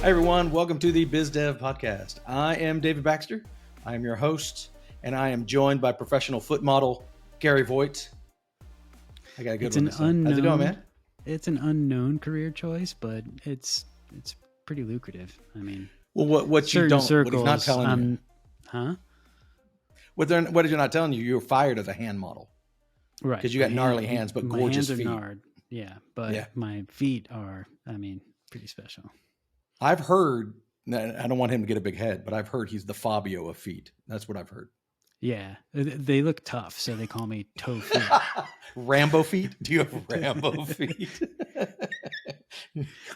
Hi, everyone. Welcome to the Biz Dev Podcast. I am David Baxter. I am your host, and I am joined by professional foot model Gary Voigt. I got a good one. How's it going, man? It's an unknown career choice, but it's pretty lucrative. I mean, well, what you don't, circles, what he's not telling you, huh? What is you not telling you? You're fired as a hand model, right? Because you got gnarly hands, but gorgeous feet. My hands are gnarled, yeah, but my feet are, pretty special. I've heard. I don't want him to get a big head, but I've heard he's the Fabio of feet. That's what I've heard. Yeah, they look tough, so they call me toe feet. Rambo feet? Do you have Rambo feet?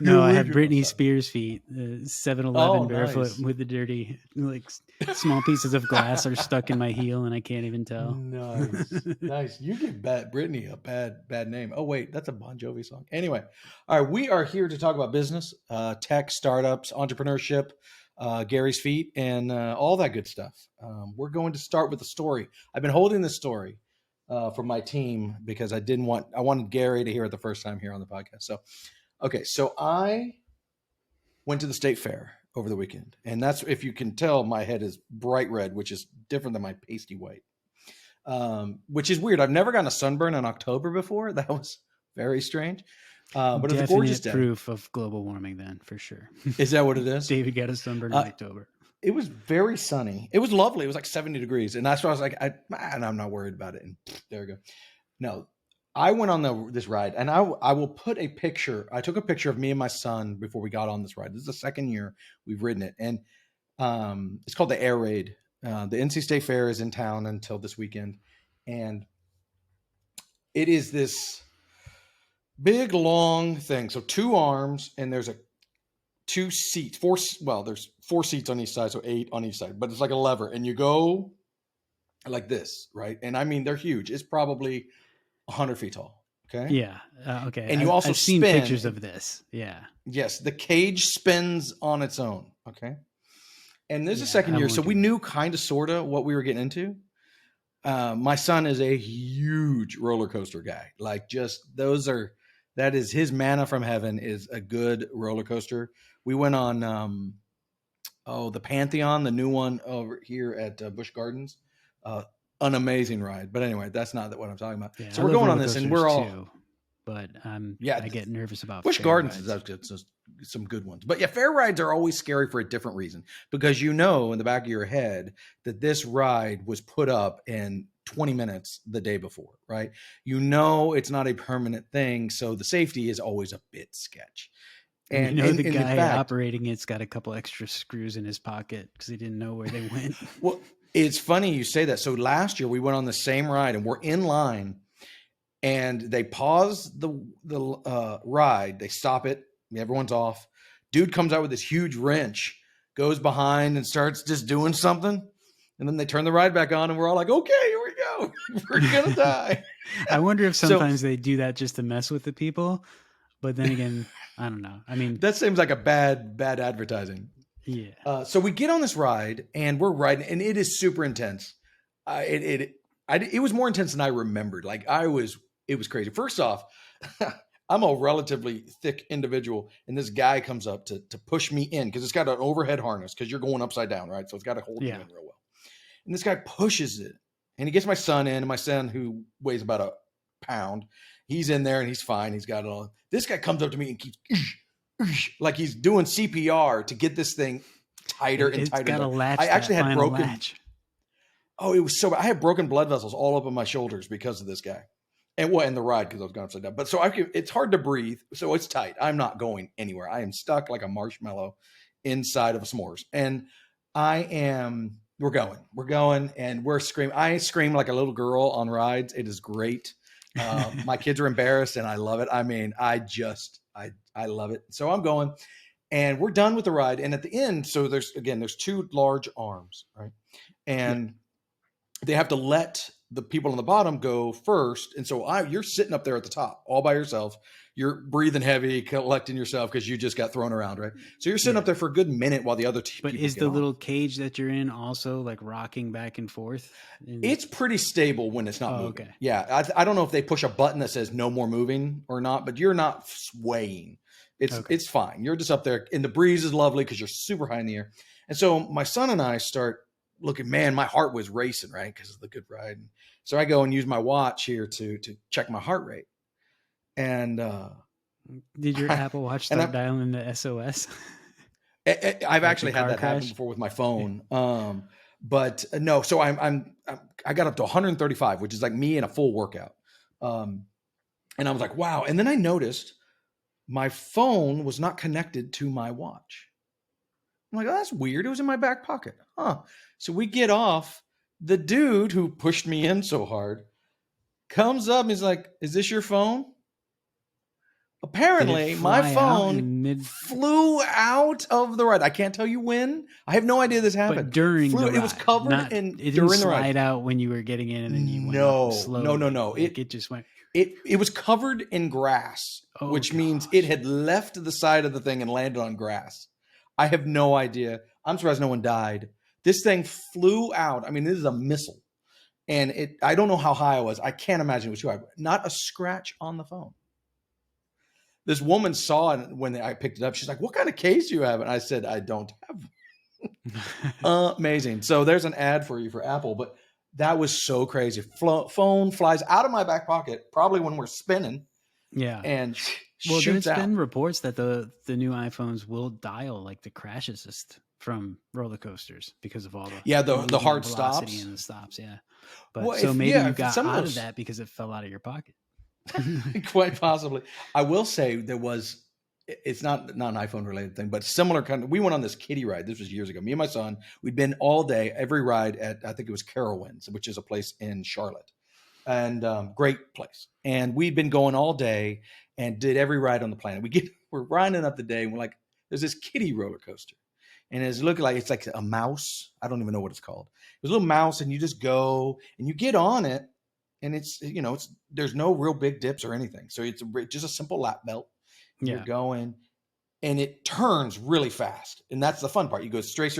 No, I have Britney Spears feet. 7-Eleven barefoot with the dirty, small pieces of glass are stuck in my heel, and I can't even tell. Nice. You give Britney a bad name. Oh wait, that's a Bon Jovi song. Anyway, all right, we are here to talk about business, tech, startups, entrepreneurship. Gary's feet and all that good stuff. We're going to start with a story. I've been holding this story for my team because I wanted Gary to hear it the first time here on the podcast. So I went to the state fair over the weekend, and that's, if you can tell, my head is bright red, which is different than my pasty white, which is weird. I've never gotten a sunburn in October before. That was very strange. But it's a gorgeous day. Proof of global warming, then, for sure. Is that what it is? David got a sunburn in October. It was very sunny. It was lovely. It was like 70 degrees, and that's why I was like, I'm not worried about it. And there we go. No, I went on this ride, and I will put a picture. I took a picture of me and my son before we got on this ride. This is the second year we've ridden it, and it's called the Air Raid. The NC State Fair is in town until this weekend, and it is this big long thing. So 2 arms, and there's 2 seats, there's 4 seats on each side, so 8 on each side, but it's like a lever, and you go like this, right? And I mean, they're huge. It's probably 100 feet tall. Okay. Yeah. Okay. And you also I've seen pictures of this. Yeah. Yes. The cage spins on its own. Okay. And this is the second year. So we knew kind of, sort of what we were getting into. My son is a huge roller coaster guy. That is his manna from heaven, is a good roller coaster. We went on, the Pantheon, the new one over here at Busch Gardens. An amazing ride. But anyway, that's not what I'm talking about. Yeah, so we're going on this, and we're all too, but I get nervous about Busch Gardens. Is some good ones. But yeah, fair rides are always scary for a different reason, because in the back of your head that this ride was put up in 20 minutes the day before, right? It's not a permanent thing, so the safety is always a bit sketch. And the guy operating it's got a couple extra screws in his pocket because he didn't know where they went. Well, it's funny you say that. So last year we went on the same ride, and we're in line, and they pause the ride. They stop it. Everyone's off. Dude comes out with this huge wrench, goes behind and starts just doing something. And then they turn the ride back on, and we're all like, okay, here we go. We're going to die. I wonder if sometimes they do that just to mess with the people. But then again, I don't know. I mean, that seems like a bad advertising. Yeah. So we get on this ride, and we're riding, and it is super intense. It was more intense than I remembered. It was crazy. First off, I'm a relatively thick individual, and this guy comes up to push me in, because it's got an overhead harness, because you're going upside down, right? So it's got to hold you in real well. And this guy pushes it, and he gets my son in, and my son, who weighs about a pound, he's in there, and he's fine. He's got it all. This guy comes up to me and keeps like he's doing CPR to get this thing tighter and tighter. Got a latch. I actually had broken. Latch. Oh, it was so bad. I had broken blood vessels all up on my shoulders because of this guy, and the ride, because I was going upside down. But so it's hard to breathe, so it's tight. I'm not going anywhere. I am stuck like a marshmallow inside of a s'mores, and we're going, and we're screaming. I scream like a little girl on rides. It is great. My kids are embarrassed, and I love it. I mean, I love it. So I'm going, and we're done with the ride. And at the end, so there's 2 large arms, right? And they have to let the people on the bottom go first. And so you're sitting up there at the top all by yourself. You're breathing heavy, collecting yourself because you just got thrown around, right? So you're sitting up there for a good minute while the other people. But is the little cage that you're in also like rocking back and forth? It's pretty stable when it's not moving. Okay. Yeah, I don't know if they push a button that says no more moving or not, but you're not swaying. It's fine. You're just up there, and the breeze is lovely because you're super high in the air. And so my son and I start looking. Man, my heart was racing, right, because of the good ride. And so I go and use my watch here to check my heart rate. And did your Apple Watch start dialing the SOS? I've actually had that happen before with my phone. But no, so I got up to 135, which is like me in a full workout. And I was like, wow. And then I noticed my phone was not connected to my watch. I'm like, oh, that's weird. It was in my back pocket. Huh. So we get off. The dude who pushed me in so hard comes up and he's like, is this your phone? Apparently, my phone flew out of the ride. I can't tell you when. I have no idea this happened. But during the ride, it was covered it didn't slide out when you were getting in, and then you went up slowly. No. It just went. It was covered in grass, which means it had left the side of the thing and landed on grass. I have no idea. I'm surprised no one died. This thing flew out. I mean, this is a missile, and I don't know how high it was. I can't imagine it was too high. Not a scratch on the phone. This woman saw it when I picked it up. She's like, what kind of case do you have? And I said, I don't have. Amazing. So there's an ad for you for Apple, but that was so crazy. Phone flies out of my back pocket, probably when we're spinning. Yeah. And there's been reports that the new iPhones will dial like the crash assist from roller coasters because of all the hard stops and the stops. Yeah. But maybe you got out of that because it fell out of your pocket. Quite possibly. I will say it's not an iPhone related thing, but similar kind of, we went on this kiddie ride. This was years ago. Me and my son, we'd been all day, every ride at, I think it was Carowinds, which is a place in Charlotte, and great place. And we'd been going all day and did every ride on the planet. We're riding up the day and we're like, there's this kiddie roller coaster. And it's looking like, it's like a mouse. I don't even know what it's called. It's a little mouse, and you just go and you get on it. And there's no real big dips or anything. So it's just a simple lap belt. Yeah. You're going, and it turns really fast. And that's the fun part. You go straight,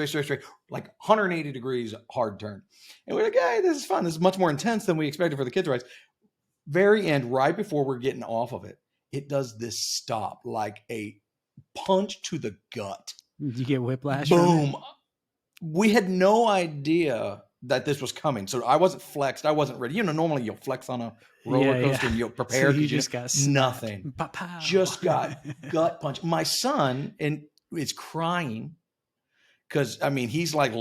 like 180 degrees hard turn. And we're like, hey, this is fun. This is much more intense than we expected for the kids' rides. Very end, right before we're getting off of it, it does this stop like a punch to the gut. Did you get whiplash? Boom. We had no idea that this was coming. So I wasn't flexed. I wasn't ready. Normally you'll flex on a roller coaster and you'll prepare. So you just got nothing. Just got gut punch. My son is crying because, I mean, he's like,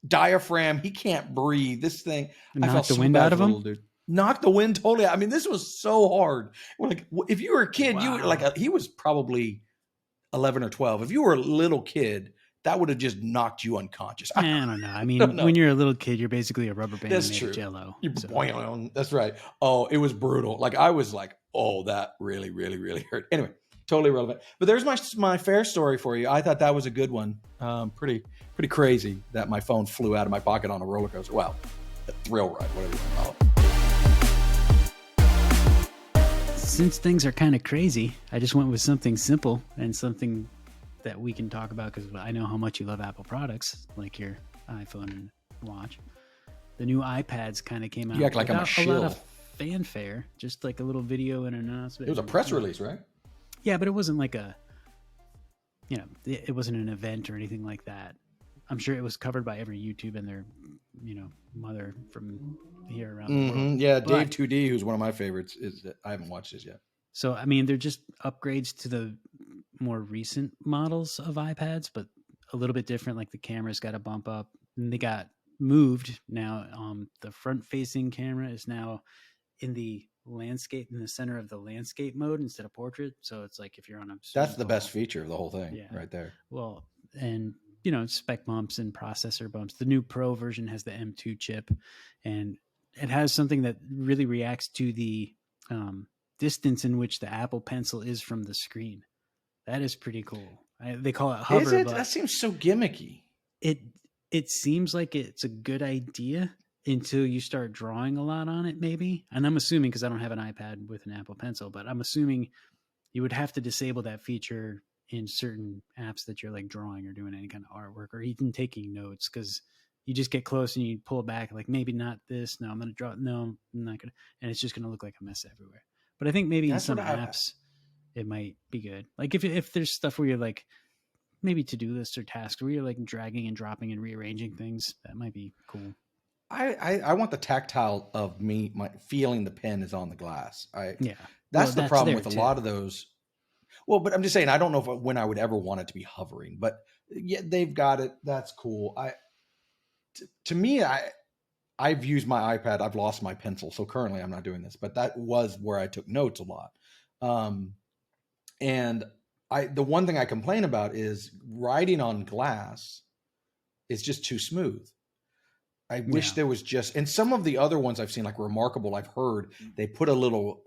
diaphragm. He can't breathe. This thing. I felt the wind out of him. Dude. Knocked the wind totally out. I mean, this was so hard. We're like, if you were a kid, you were like, he was probably 11 or 12. If you were a little kid, that would have just knocked you unconscious. I don't know. I mean, when you're a little kid, you're basically a rubber band made of Jell-O. That's right. Oh, it was brutal. Like, I was like, oh, that really, really, really hurt. Anyway, totally irrelevant. But there's my fair story for you. I thought that was a good one. Pretty crazy that my phone flew out of my pocket on a roller coaster. Well, a thrill ride, whatever you want to call it. Since things are kind of crazy, I just went with something simple and something that we can talk about because I know how much you love Apple products, like your iPhone and watch. The new iPads kind of came out. You act like I'm a shill. A lot of fanfare, just like a little video and an announcement. It was a press release, right? Yeah, but it wasn't like it wasn't an event or anything like that. I'm sure it was covered by every YouTube and their, mother from here around the world. Yeah, Dave 2D, who's one of my favorites, I haven't watched this yet. So, I mean, they're just upgrades to the more recent models of iPads, but a little bit different. Like the camera's got a bump up, and they got moved now. The front-facing camera is now in the landscape, in the center of the landscape mode instead of portrait. So it's like if you're on a that's the best feature of the whole thing, right there. Well, and spec bumps and processor bumps. The new Pro version has the M2 chip, and it has something that really reacts to the distance in which the Apple Pencil is from the screen. That is pretty cool. They call it hover. Is it? That seems so gimmicky. It seems like it's a good idea until you start drawing a lot on it, maybe. And I'm assuming, because I don't have an iPad with an Apple Pencil, but I'm assuming you would have to disable that feature in certain apps that you're like drawing or doing any kind of artwork or even taking notes, because you just get close and you pull back, like maybe not this. No, I'm going to draw. No, I'm not going to. And it's just going to look like a mess everywhere. But I think maybe in some apps, it might be good. Like if there's stuff where you're like maybe to-do lists or tasks where you're like dragging and dropping and rearranging things, that might be cool. I want the tactile of my feeling the pen is on the glass. Yeah. That's Well, the that's problem there with a too. lot of those. Well, but I'm just saying, I don't know when I would ever want it to be hovering, but yeah, they've got it. That's cool. To me, I've used my iPad. I've lost my pencil. So currently I'm not doing this, but that was where I took notes a lot. And the one thing I complain about is writing on glass is just too smooth. I wish there was just, and some of the other ones I've seen, like Remarkable, I've heard they put a little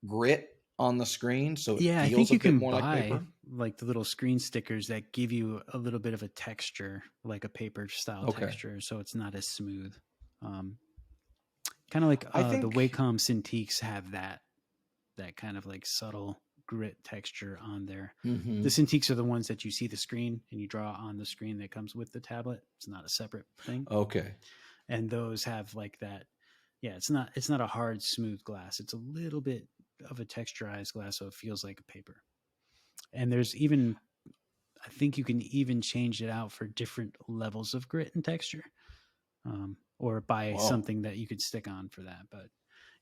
grit on the screen so it I feels think a you bit can more like buy paper. like the little screen stickers that give you a little bit of a texture, like a paper style Okay. texture, so it's not as smooth. Kind of like I the think, Wacom Cintiqs have that kind of like subtle grit texture on there. mm-hmm. The Cintiqs are the ones that you see the screen and you draw on the screen that comes with the tablet. It's not a separate thing. Okay. And those have like that. Yeah, it's not a hard, smooth glass. It's a little bit of a texturized glass, so it feels like a paper. And there's even, I think you can even change it out for different levels of grit and texture, or buy something that you could stick on for that. But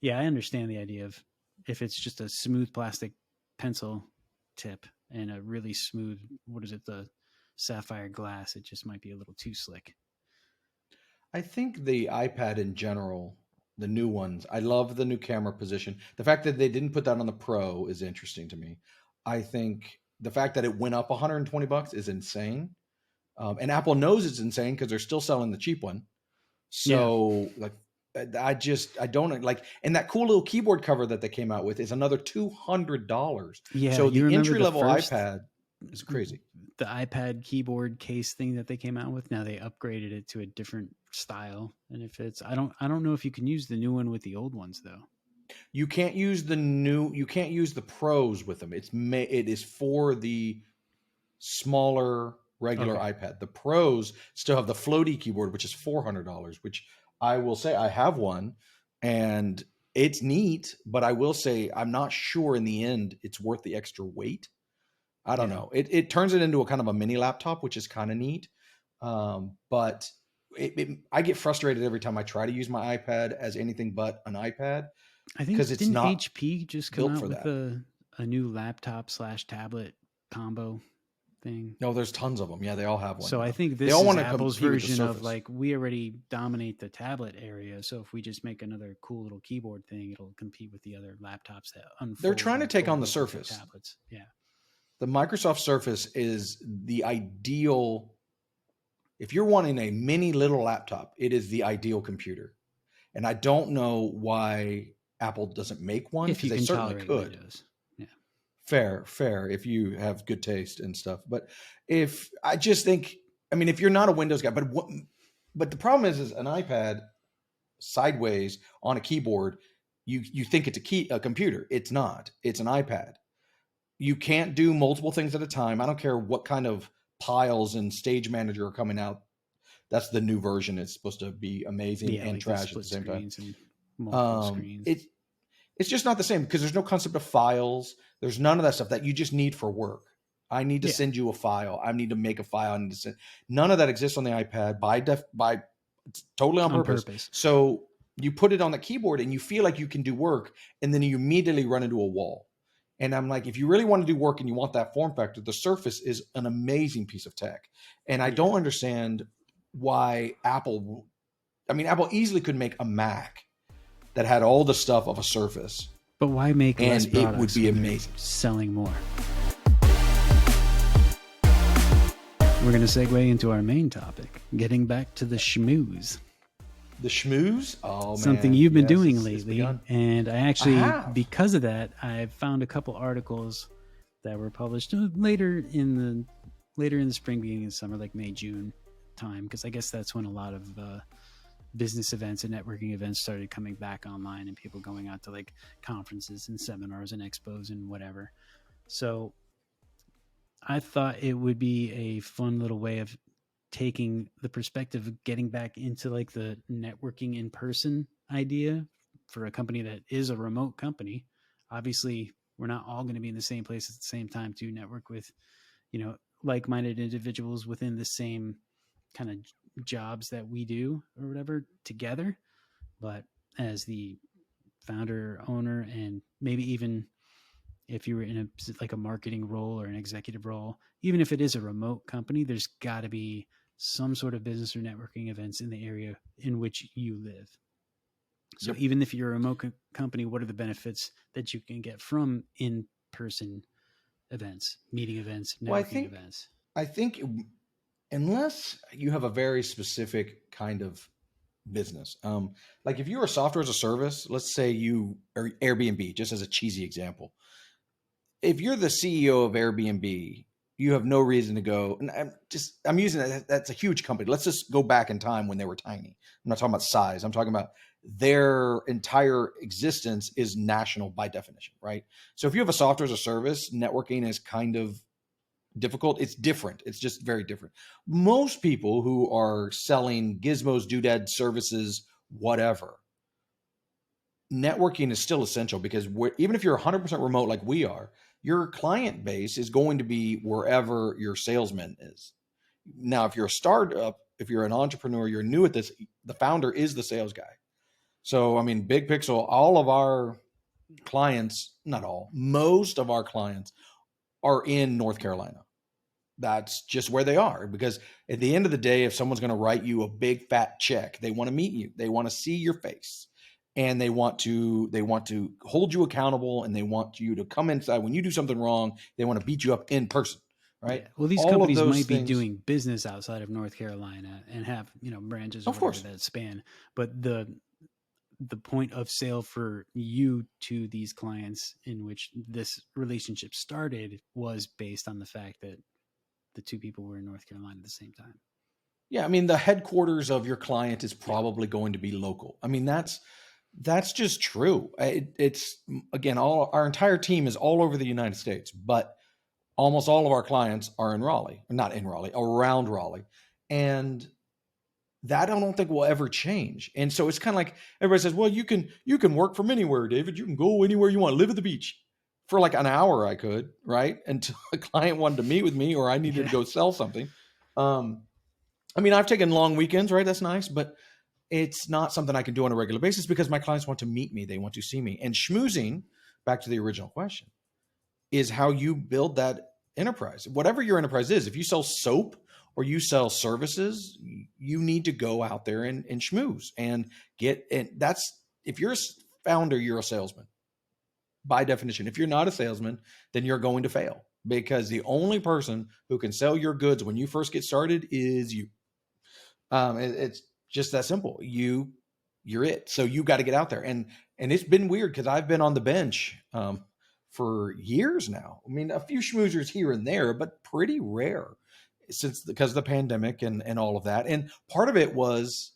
yeah, I understand the idea of if it's just a smooth plastic pencil tip and a really smooth, what is it, the sapphire glass, it just might be a little too slick. I think the iPad in general, the new ones, I love the new camera position. The fact that they didn't put that on the Pro is interesting to me. I think the fact that it went up $120 is insane. And Apple knows it's insane because they're still selling the cheap one. So like, I don't like, and that cool little keyboard cover that they came out with is another $200. Yeah, So you the remember entry the level first iPad is crazy. the iPad keyboard case thing that they came out with. Now they upgraded it to a different style, and if it's I don't know if you can use the new one with the old ones though. You can't use you can't use the Pros with them. It is for the smaller regular iPad. The Pros still have the floaty keyboard, which is $400, which I will say I have one and it's neat, but I will say I'm not sure in the end it's worth the extra weight. I don't know. It turns it into a kind of a mini laptop, which is kind of neat. But I get frustrated every time I try to use my iPad as anything but an iPad I because think it's didn't not HP just come built out for with that. a new laptop / tablet combo thing? No, there's tons of them. Yeah, they all have one So I now. think They this all is want to Apple's compete with the version of Surface. like, we already dominate the tablet area, so if we just make another cool little keyboard thing, it'll compete with the other laptops that unfold. They're trying to take on the over to Surface. tablets. Yeah. The Microsoft Surface is the ideal. If you're wanting a mini little laptop, it is the ideal computer. And I don't know why Apple doesn't make one, If because you they can certainly tolerate could. Windows. Yeah. Fair, if you have good taste and stuff. But if I just think, I mean, if you're not a Windows guy, but the problem is an iPad sideways on a keyboard, you think it's a computer. It's not. It's an iPad. You can't do multiple things at a time. I don't care what kind of piles and Stage Manager are coming out. That's the new version. It's supposed to be amazing and like trash at the same time. And multiple screens. It's just not the same because there's no concept of files. There's none of that stuff that you just need for work. I need to send you a file. I need to make a file. I need to send. None of that exists on the iPad by totally on purpose. So you put it on the keyboard and you feel like you can do work, and then you immediately run into a wall. And I'm like, if you really want to do work and you want that form factor, the Surface is an amazing piece of tech. And I don't understand why Apple easily could make a Mac that had all the stuff of a Surface. But why make less products? And it would be amazing. Selling more. We're going to segue into our main topic, getting back to the schmooze. The schmooze? Oh, man. Something you've been doing lately. And I actually, because of that, I found a couple articles that were published later in the spring, beginning of summer, like May, June time, because I guess that's when a lot of business events and networking events started coming back online and people going out to like conferences and seminars and expos and whatever. So I thought it would be a fun little way of taking the perspective of getting back into like the networking in person idea for a company that is a remote company. Obviously we're not all going to be in the same place at the same time to network with, like-minded individuals within the same kind of jobs that we do or whatever together. But as the founder, owner, and maybe even if you were in a marketing role or an executive role, even if it is a remote company, there's got to be some sort of business or networking events in the area in which you live. So Yep. even if you're a remote company, what are the benefits that you can get from in-person events, meeting events, Well, networking events? I think unless you have a very specific kind of business, like if you're a software as a service, let's say you are Airbnb, just as a cheesy example. If you're the CEO of Airbnb, you have no reason to go. And I'm using that. That's a huge company. Let's just go back in time when they were tiny. I'm not talking about size. I'm talking about their entire existence is national by definition, right? So if you have a software as a service, networking is kind of difficult. It's different. It's just very different. Most people who are selling gizmos, doodads, services, whatever, networking is still essential because even if you're 100% remote like we are, your client base is going to be wherever your salesman is. Now, if you're a startup, if you're an entrepreneur, you're new at this, the founder is the sales guy. So, I mean, Big Pixel, all of our clients, not all, most of our clients are in North Carolina. That's just where they are, because at the end of the day, if someone's going to write you a big fat check, they want to meet you, they want to see your face, and they want to hold you accountable, and they want you to come inside when you do something wrong. They want to beat you up in person, right? Yeah. Well, these All of companies those might be things. doing business outside of North Carolina and have, branches or Of whatever course. that span, but the point of sale for you to these clients in which this relationship started was based on the fact that the two people were in North Carolina at the same time. Yeah, I mean, the headquarters of your client is Yeah. probably going to be local. I mean, that's just true. It's again, all our entire team is all over the United States, but almost all of our clients are in Raleigh, not in Raleigh, around Raleigh, and that I don't think will ever change. And so it's kind of like everybody says, "Well, you can work from anywhere, David. You can go anywhere you want. Live at the beach." For like an hour, I could, right? Until a client wanted to meet with me or I needed to Yeah. go sell something. I mean, I've taken long weekends, right? That's nice, but it's not something I can do on a regular basis because my clients want to meet me. They want to see me. And schmoozing, back to the original question, is how you build that enterprise. Whatever your enterprise is, if you sell soap or you sell services, you need to go out there and schmooze and that's, if you're a founder, you're a salesman by definition. If you're not a salesman, then you're going to fail because the only person who can sell your goods when you first get started is you. It's just that simple. You're it. So you got to get out there. And it's been weird because I've been on the bench for years now. I mean, a few schmoozers here and there, but pretty rare because of the pandemic and all of that. And part of it was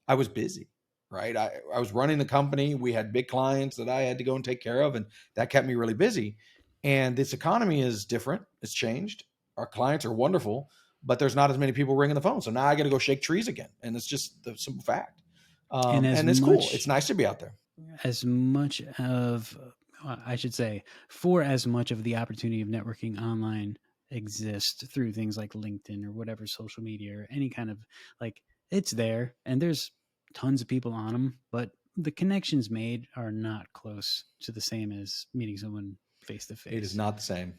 I was busy, right? I was running the company. We had big clients that I had to go and take care of, and that kept me really busy. And this economy is different. It's changed. Our clients are wonderful, but there's not as many people ringing the phone. So now I got to go shake trees again. And it's just the simple fact. And And it's cool. It's nice to be out there. as much of, I should say, for as much of the opportunity of networking online exists through things like LinkedIn or whatever social media or any kind of like, it's there and there's tons of people on them, but the connections made are not close to the same as meeting someone face to face. It is not the same.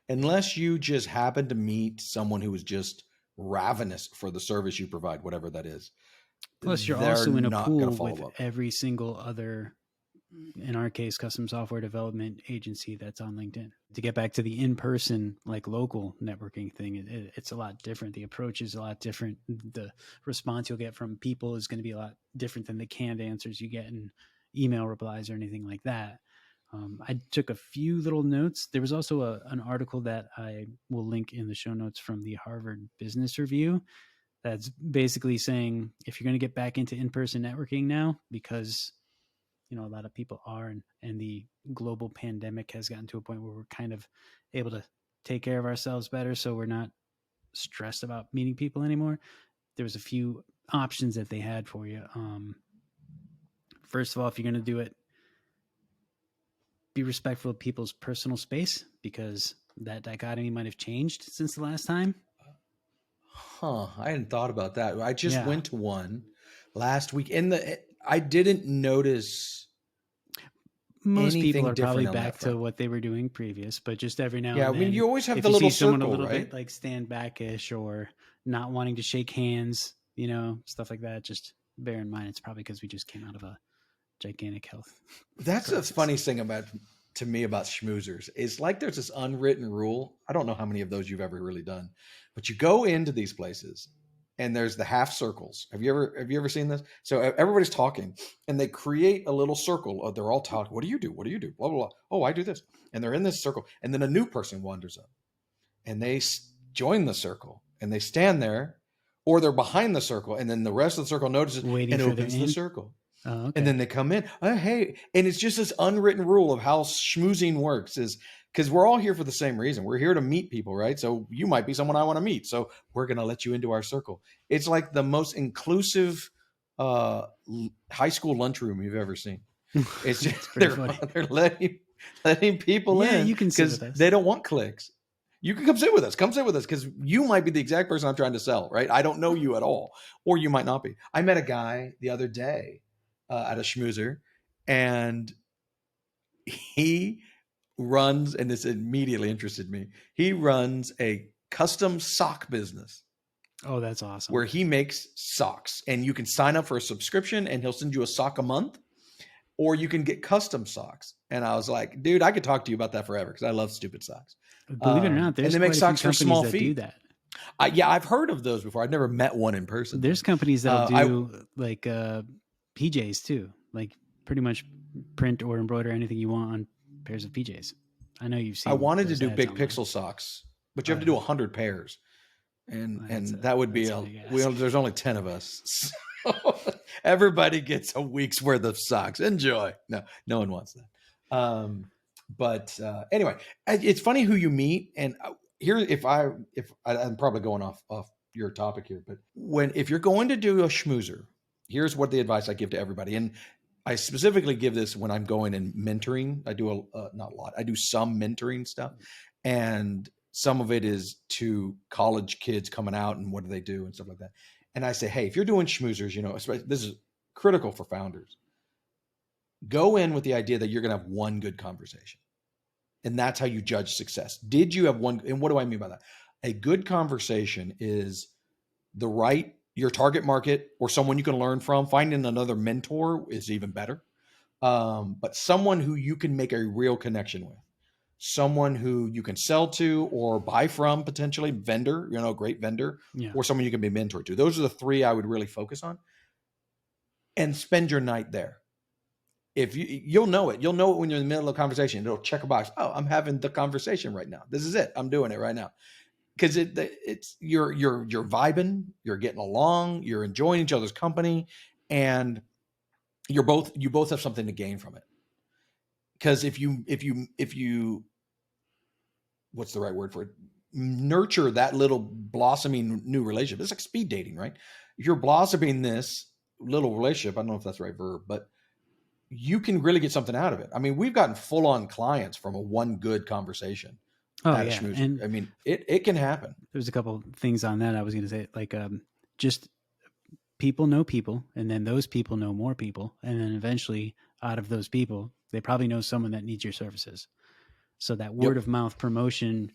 Unless you just happen to meet someone who is just ravenous for the service you provide, whatever that is, Plus, you're they're also in a not going to pool with follow up. every single other, in our case, custom software development agency that's on LinkedIn. To get back to the in-person, like local networking thing, it's a lot different. The approach is a lot different. The response you'll get from people is going to be a lot different than the canned answers you get in email replies or anything like that. I took a few little notes. There was also an article that I will link in the show notes from the Harvard Business Review that's basically saying if you're going to get back into in-person networking now, because a lot of people are, and the global pandemic has gotten to a point where we're kind of able to take care of ourselves better, so we're not stressed about meeting people anymore. There was a few options that they had for you. First of all, if you're going to do it, be respectful of people's personal space, because that dichotomy might have changed since the last time. Huh. I hadn't thought about that. I just Yeah. went to one last week I didn't notice Most people anything are probably different on that back to front. what they were doing previous, but just every now Yeah. I and mean, then, you always have if the you see little someone a circle, little right? bit like stand backish or not wanting to shake hands, stuff like that, just bear in mind it's probably because we just came out of a gigantic health That's the crisis. funniest thing to me about schmoozers. It's like there's this unwritten rule. I don't know how many of those you've ever really done, but you go into these places and there's the half circles. Have you ever seen this? So everybody's talking and they create a little circle. They're all talking. What do you do? What do you do? Blah blah blah. Oh, I do this. And they're in this circle. And then a new person wanders up and they join the circle and they stand there, or they're behind the circle, and then the rest of the circle notices Waiting and for their opens the in. circle. Oh, And okay. then they come in, oh, hey, and it's just this unwritten rule of how schmoozing works, is because we're all here for the same reason. We're here to meet people, right? So you might be someone I want to meet, so we're going to let you into our circle. It's like the most inclusive uh, high school lunchroom you've ever seen. It's just It's pretty funny. they're letting people Yeah, in you can sit because with us. they don't want clicks. You can come sit with us. Come sit with us, because you might be the exact person I'm trying to sell, right? I don't know you at all, or you might not be. I met a guy the other day at a schmoozer, and he runs, and this immediately interested me. He runs a custom sock business Oh, that's awesome. where he makes socks, and you can sign up for a subscription, and he'll send you a sock a month, or you can get custom socks. And I was like, dude, I could talk to you about that forever because I love stupid socks. Believe it or not, And there's they make quite a few socks for companies small that do feet. that. Yeah, I've heard of those before. I've never met one in person. There's companies that'll I do like PJs too, like pretty much print or embroider anything you want on pairs of PJs. I know you've seen. wanted to those do ads big online. pixel socks, but you have Oh, to do yeah. 100 pairs, and That's that would be that's a big ask. there's only 10 of us, so everybody gets a week's worth of socks. Enjoy. No one wants that. But anyway, it's funny who you meet. And here, I'm probably going off your topic here, but if you're going to do a schmoozer, here's what the advice I give to everybody. And I specifically give this when I'm going and mentoring. I do not a lot. I do some mentoring stuff, and some of it is to college kids coming out and what do they do and stuff like that. And I say, hey, if you're doing schmoozers, this is critical for founders. Go in with the idea that you're going to have one good conversation, and that's how you judge success. Did you have one? And what do I mean by that? A good conversation is your target market, or someone you can learn from. Finding another mentor is even better. But someone who you can make a real connection with, someone who you can sell to or buy from, potentially vendor, great vendor, Yeah. or someone you can be mentored to. Those are the three I would really focus on, and spend your night there. If you'll know it when you're in the middle of a conversation. It'll check a box. Oh, I'm having the conversation right now. This is it. I'm doing it right now. Because it's you're vibing, you're getting along, you're enjoying each other's company, and you both have something to gain from it. Because if you what's the right word for it, nurture that little blossoming new relationship. It's like speed dating, right? If you're blossoming this little relationship, I don't know if that's the right verb, but you can really get something out of it. I mean, we've gotten full-on clients from a one good conversation. Oh yeah, and I mean, it can happen. There's a couple things on that I was going to say, like just people know people, and then those people know more people, and then eventually out of those people, they probably know someone that needs your services. So that word of mouth promotion,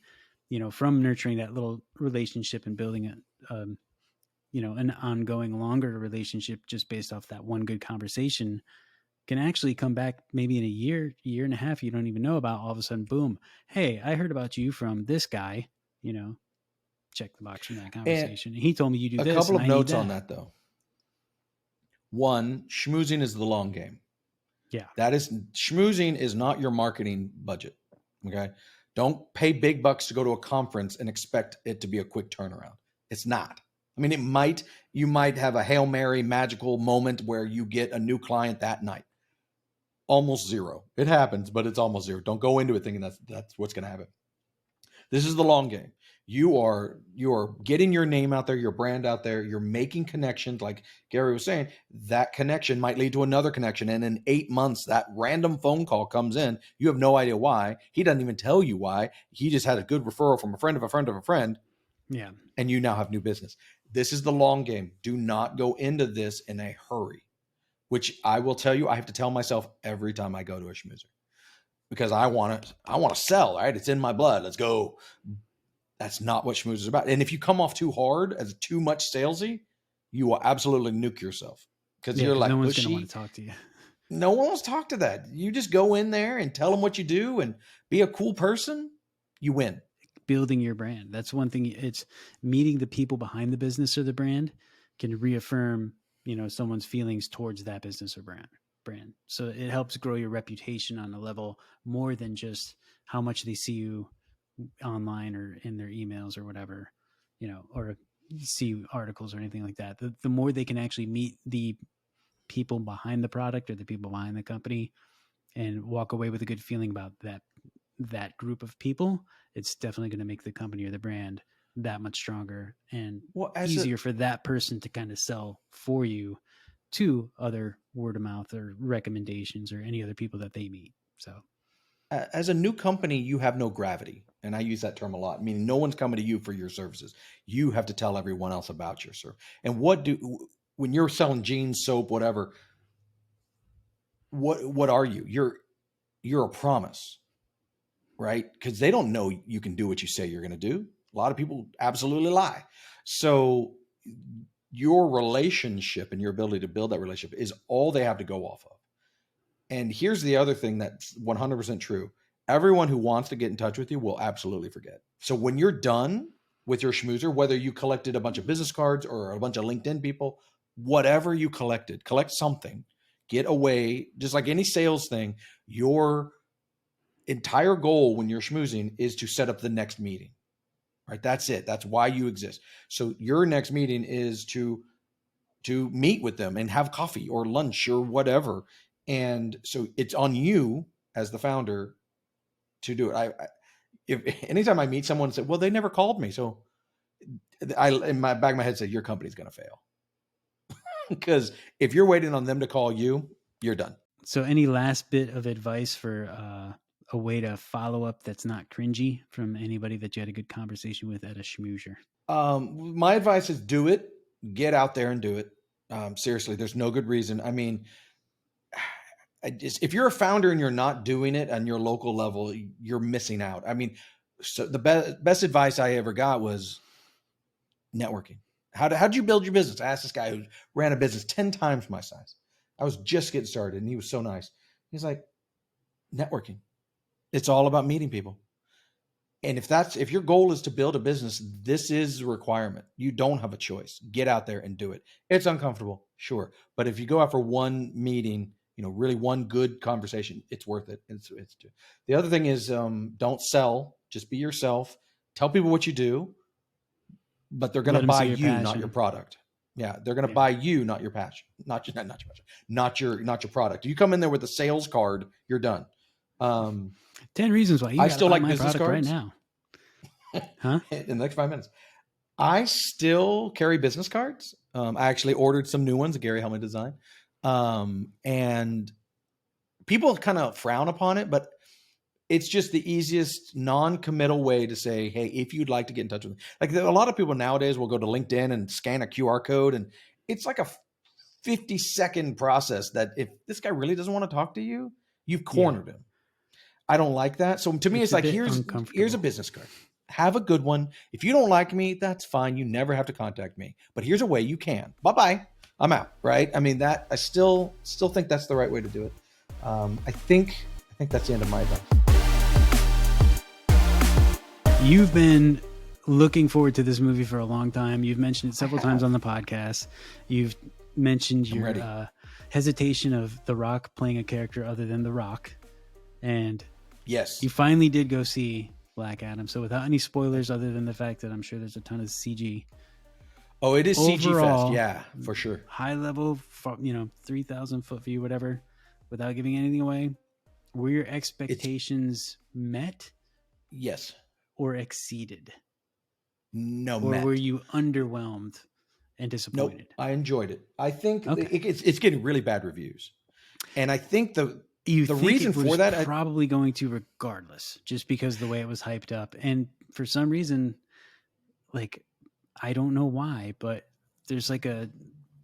from nurturing that little relationship and building an ongoing longer relationship just based off that one good conversation, can actually come back maybe in a year and a half you don't even know about. All of a sudden, boom, hey, I heard about you from this guy, check the box from that conversation. And he told me you do this. A couple of notes that. on that, though. One, schmoozing is the long game. Yeah. Schmoozing is not your marketing budget. Okay. Don't pay big bucks to go to a conference and expect it to be a quick turnaround. It's not. I mean, you might have a Hail Mary magical moment where you get a new client that night. Almost zero. It happens, but it's almost zero. Don't go into it thinking that's what's going to happen. This is the long game. You are getting your name out there, your brand out there. You're making connections. Like Gary was saying, that connection might lead to another connection. And in 8 months, that random phone call comes in. You have no idea why. He doesn't even tell you why. He just had a good referral from a friend of a friend of a friend. Yeah. And you now have new business. This is the long game. Do not go into this in a hurry, which I will tell you, I have to tell myself every time I go to a schmoozer, because I want to sell, right? It's in my blood. Let's go. That's not what schmooze is about. And if you come off too hard as too much salesy, you will absolutely nuke yourself, because you're like, no one's pushy. going to want to talk to you. No one wants to talk to that. You just go in there and tell them what you do and be a cool person. You win. Building your brand. That's one thing. It's meeting the people behind the business or the brand can reaffirm, someone's feelings towards that business or brand. So it helps grow your reputation on a level more than just how much they see you online or in their emails or whatever, or see articles or anything like that. The more they can actually meet the people behind the product or the people behind the company and walk away with a good feeling about that group of people, it's definitely going to make the company or the brand that much stronger and easier for that person to kind of sell for you to other word of mouth or recommendations or any other people that they meet. So as a new company, you have no gravity. And I use that term a lot, meaning no one's coming to you for your services. You have to tell everyone else about your service. And when you're selling jeans, soap, whatever, what are you? You're a promise, right? Because they don't know you can do what you say you're going to do. A lot of people absolutely lie. So your relationship and your ability to build that relationship is all they have to go off of. And here's the other thing that's 100% true. Everyone who wants to get in touch with you will absolutely forget. So when you're done with your schmoozer, whether you collected a bunch of business cards or a bunch of LinkedIn people, whatever you collected, collect something, get away. Just like any sales thing, your entire goal when you're schmoozing is to set up the next meeting, right? That's it. That's why you exist. So your next meeting is to meet with them and have coffee or lunch or whatever. And so it's on you as the founder to do it. If anytime I meet someone and say, well, they never called me. So in my back of my head said, your company's going to fail. Because if you're waiting on them to call you, you're done. So any last bit of advice for a way to follow up that's not cringy from anybody that you had a good conversation with at a schmoozer? My advice is do it. Get out there and do it. Seriously, there's no good reason. I mean, if you're a founder and you're not doing it on your local level, you're missing out. I mean, so the best advice I ever got was networking. How'd you build your business? I asked this guy who ran a business 10 times my size. I was just getting started and he was so nice. He's like, networking. It's all about meeting people. And if your goal is to build a business, this is a requirement. You don't have a choice. Get out there and do it. It's uncomfortable, sure. But if you go out for one meeting, really one good conversation, it's worth it. The other thing is, don't sell, just be yourself. Tell people what you do, but they're going to buy you, not your product. Yeah. They're going to buy you, not your passion, not your passion, not your product. You come in there with a sales card, you're done. 10 reasons why you I still like business cards right now. Huh? In the next 5 minutes. I still carry business cards. I actually ordered some new ones, Gary helped me design. And people kind of frown upon it, but it's just the easiest non-committal way to say, hey, if you'd like to get in touch with me. Like a lot of people nowadays will go to LinkedIn and scan a QR code, and it's like a 50-second process that if this guy really doesn't want to talk to you, you've cornered him. I don't like that. So to me, it's like, here's a business card. Have a good one. If you don't like me, that's fine. You never have to contact me. But here's a way you can. Bye-bye. I'm out, right? I mean, that I still think that's the right way to do it. I think that's the end of my advice. You've been looking forward to this movie for a long time. You've mentioned it several times on the podcast. You've mentioned your hesitation of The Rock playing a character other than The Rock. And yes, you finally did go see Black Adam. So without any spoilers other than the fact that I'm sure there's a ton of CG. Oh, it is CG fest. Yeah, for sure. High level, 3,000 foot view, whatever, without giving anything away. Were your expectations met? Yes. or exceeded? No, Or were met. you underwhelmed and Nope, disappointed? I enjoyed it. I think Okay. it's getting really bad reviews, and I think You the think reason it was for that, probably going to regardless, just because the way it was hyped up. And for some reason, like, I don't know why, but there's like a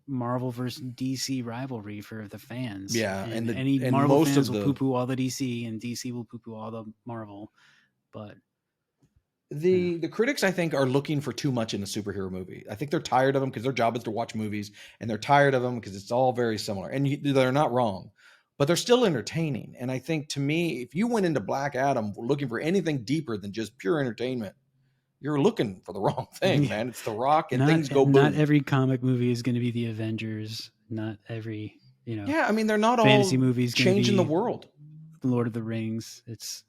Marvel versus DC rivalry for the fans. yeah, And and any and Marvel most fans of will poo-poo all the DC, and DC will poo-poo all the Marvel. But yeah. the critics, I think, are looking for too much in a superhero movie. I think they're tired of them because their job is to watch movies, and they're tired of them because it's all very similar. And they're not wrong, but they're still entertaining. And I think, to me, if you went into Black Adam looking for anything deeper than just pure entertainment, you're looking for the wrong thing, man. It's The Rock, and things go Not boom. every comic movie is going to be the Avengers. Not every, Yeah, I mean, they're not fantasy all movie is going to changing the be world. Lord of the Rings. It's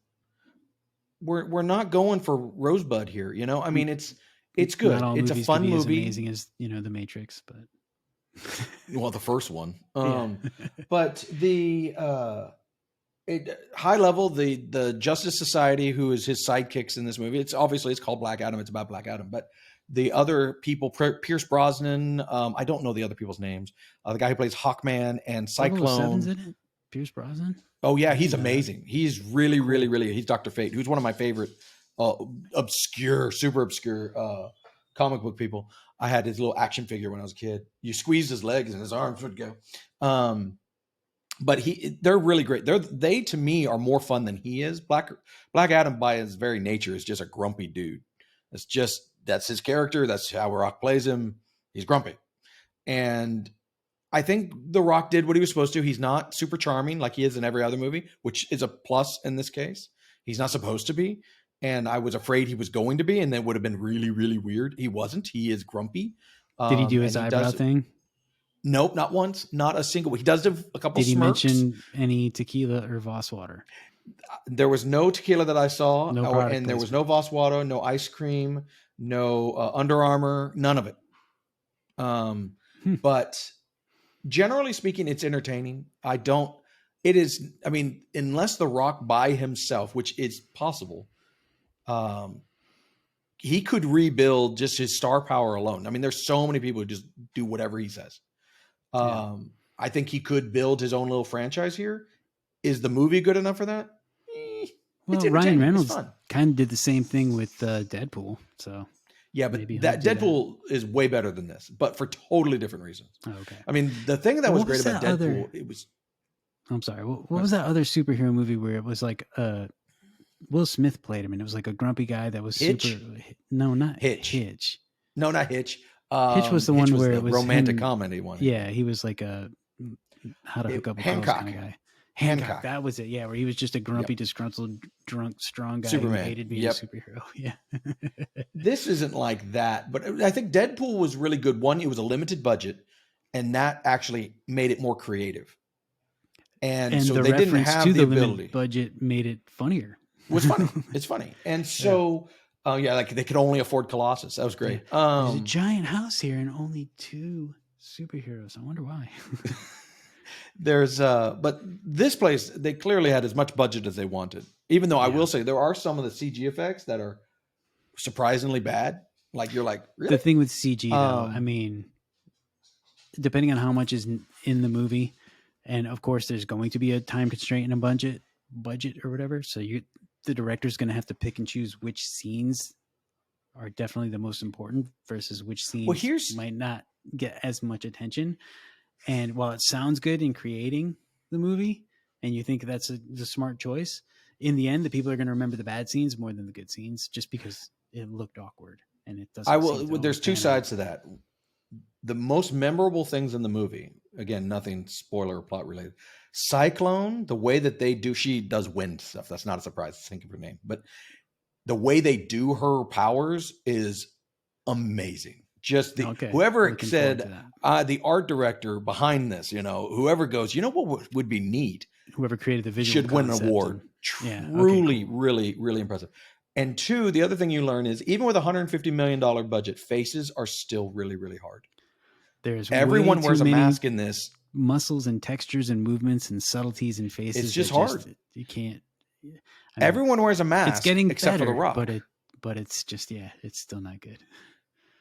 We're not going for Rosebud here, you know. I mean, it's not good. all It's a movies could fun be as movie. amazing as The Matrix, but Well, the first one. yeah. But high level, the Justice Society, who is his sidekicks in this movie. It's called Black Adam. It's about Black Adam, but the other people, Pierce Brosnan. I don't know the other people's names. The guy who plays Hawkman and 007's Cyclone. in it. Pierce Brosnan. Oh yeah, I he's didn't know that. amazing. He's really, really, Cool. really. He's Dr. Fate, who's one of my favorite super obscure comic book people. I had his little action figure when I was a kid. You squeezed his legs and his arms would go. But they're really great. They to me are more fun than he is. Black Adam by his very nature is just a grumpy dude. That's his character. That's how Rock plays him. He's grumpy. And I think The Rock did what he was supposed to. He's not super charming like he is in every other movie, which is a plus in this case. He's not supposed to be. And I was afraid he was going to be, and that would have been really, really weird. He wasn't. He is grumpy. Did he do his eyebrow thing? Nope, not once. Not a single. He does have a couple Did he smirks. mention any tequila or Voss water? There was no tequila that I saw. No product and there was placement. no Voss water, no ice cream, no Under Armour, none of it. But generally speaking, it's entertaining. Unless The Rock by himself, which is possible, he could rebuild just his star power alone. I mean, there's so many people who just do whatever he says. I think he could build his own little franchise here. Is the movie good enough for that? Well, it's Ryan Reynolds it's fun. kind of did the same thing with Deadpool. So yeah, but maybe that Deadpool is way better than this, but for totally different reasons. Oh, okay. I mean, the thing that was great about Deadpool, I'm sorry. What was that other superhero movie where it was like Will Smith played him, and it was like a grumpy guy that was Hitch? No, not Hitch. No, not Hitch. Hitch was the one where it was romantic him, comedy one. Yeah, he was like a how to hook up with girls kind of guy. Hancock, that was it. Yeah, where he was just a grumpy, disgruntled, drunk, strong guy Superman. who hated being a superhero. Yeah. This isn't like that, but I think Deadpool was really good. One, it was a limited budget, and that actually made it more creative. And so the they didn't reference have to the ability. Limited budget made it funnier. It was funny. It's funny. And so, like they could only afford Colossus. That was great. Yeah. There's a giant house here and only 2 superheroes. I wonder why. But this place, they clearly had as much budget as they wanted. Even though I will say there are some of the CG effects that are surprisingly bad. Like you're like, really? The thing with CG though, I mean, depending on how much is in the movie, and of course there's going to be a time constraint and a budget or whatever. So the director's going to have to pick and choose which scenes are definitely the most important versus which scenes might not get as much attention. And while it sounds good in creating the movie, and you think that's a smart choice, in the end, the people are going to remember the bad scenes more than the good scenes, just because it looked awkward and it doesn't. There's 2 sides to that. The most memorable things in the movie, again, nothing spoiler or plot related. Cyclone, the way that she does wind stuff. That's not a surprise. Think of her name, but the way they do her powers is amazing. Just whoever said the art director behind this, whoever goes, what would be neat? Whoever created the visual should win an award. Truly, really, really impressive. And 2, the other thing you learn is even with a $150 million budget, faces are still really, really hard. Everyone wears a mask in this. Muscles and textures and movements and subtleties in faces. It's just hard. You can't. Everyone wears a mask. It's getting except better, for The Rock. But but it's just, it's still not good.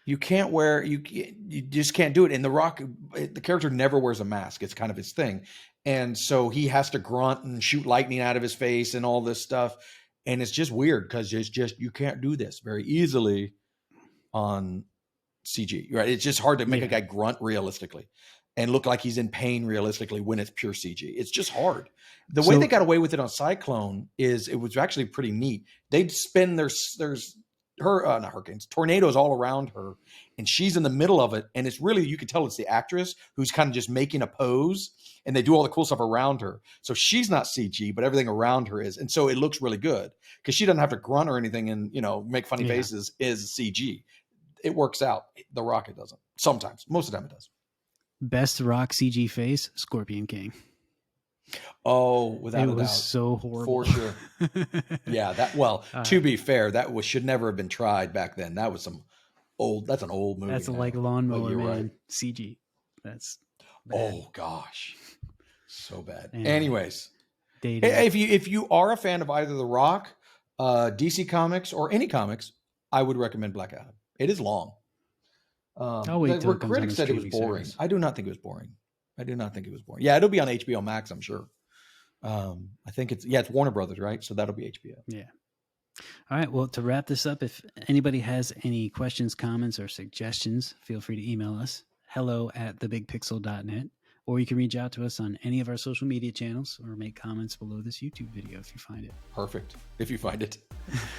You can't wear, you just can't do it. And The Rock, the character never wears a mask. It's kind of his thing. And so he has to grunt and shoot lightning out of his face and all this stuff. And it's just weird because it's just, you can't do this very easily on CG, right? It's just hard to make a guy grunt realistically and look like he's in pain realistically when it's pure CG. It's just hard. The way they got away with it on Cyclone is it was actually pretty neat. They'd spin not hurricanes, tornadoes all around her, and she's in the middle of it. And it's really, you can tell it's the actress who's kind of just making a pose, and they do all the cool stuff around her. So she's not CG, but everything around her is. And so it looks really good because she doesn't have to grunt or anything and, make funny faces is CG. It works out. The Rock, it doesn't. Sometimes. Most of the time it does. Best Rock CG face, Scorpion King. Oh, without a doubt. It was so horrible. For sure. Yeah, to be fair, should never have been tried back then. That was that's an old movie. That's like Lawnmower Man CG. That's bad. Oh gosh. So bad. And anyways, if you are a fan of either The Rock, DC Comics, or any comics, I would recommend Black Adam. It is long. The critics said it was boring. Service. I do not think it was boring. Yeah, it'll be on HBO Max, I'm sure. I think it's Warner Brothers, right? So that'll be HBO. Yeah. All right. Well, to wrap this up, if anybody has any questions, comments, or suggestions, feel free to email us, hello@thebigpixel.net, or you can reach out to us on any of our social media channels or make comments below this YouTube video if you find it. Perfect. If you find it.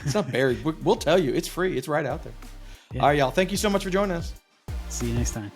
It's not buried. We'll tell you. It's free. It's right out there. Yeah. All right, y'all. Thank you so much for joining us. See you next time.